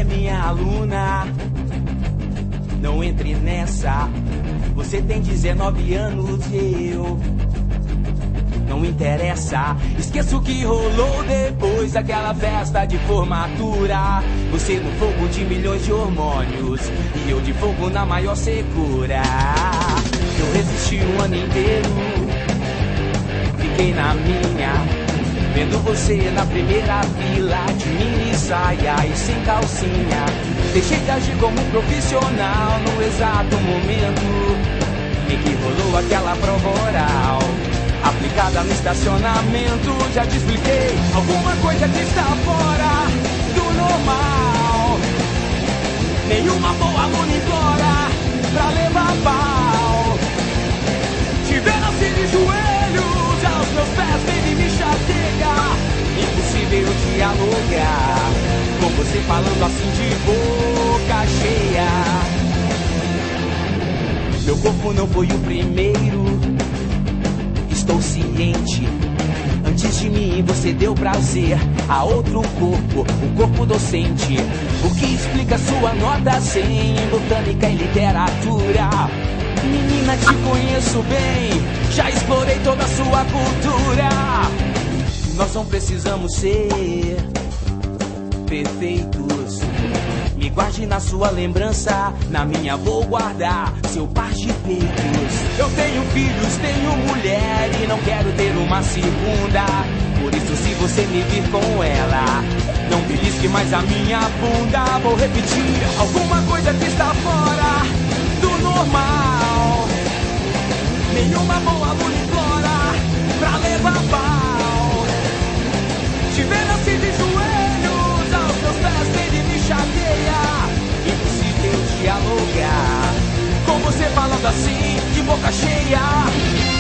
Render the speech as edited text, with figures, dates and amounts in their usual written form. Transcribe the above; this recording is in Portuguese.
é minha aluna. Não entre nessa. Você tem 19 anos e eu. Não interessa. Esqueça o que rolou depois daquela festa de formatura. Você no fogo de milhões de hormônios e eu de fogo na maior secura. Eu resisti um ano inteiro, fiquei na minha, vendo você na primeira fila, de mini saia e sem calcinha. Deixei de agir como um profissional no exato momento em que rolou aquela prova oral, aplicada no estacionamento. Já te expliquei, alguma coisa que está fora do normal. Nenhuma boa aluna implora pra levar pau. Te vendo assim de joelhos aos meus pés, baby, me chateia. Impossível dialogar com você falando assim de boca cheia. Meu corpo não foi o primeiro, estou ciente. Antes de mim você deu prazer a outro corpo, o corpo docente. O que explica sua nota 100 em botânica e literatura. Menina, te conheço bem, já explorei toda a sua cultura. Nós não precisamos ser perfeitos. Me guarde na sua lembrança, na minha vou guardar seu par de peitos. Eu tenho filhos, tenho mulher e não quero ter uma segunda. Por isso se você me vir com ela, não belisque mais a minha bunda. Vou repetir, alguma coisa que está fora do normal. Nenhuma boa aluna implora pra levar pau. Te vendo assim de joelhos aos meus pés, baby, me chateia. Impossível dialogar com você falando assim de boca cheia.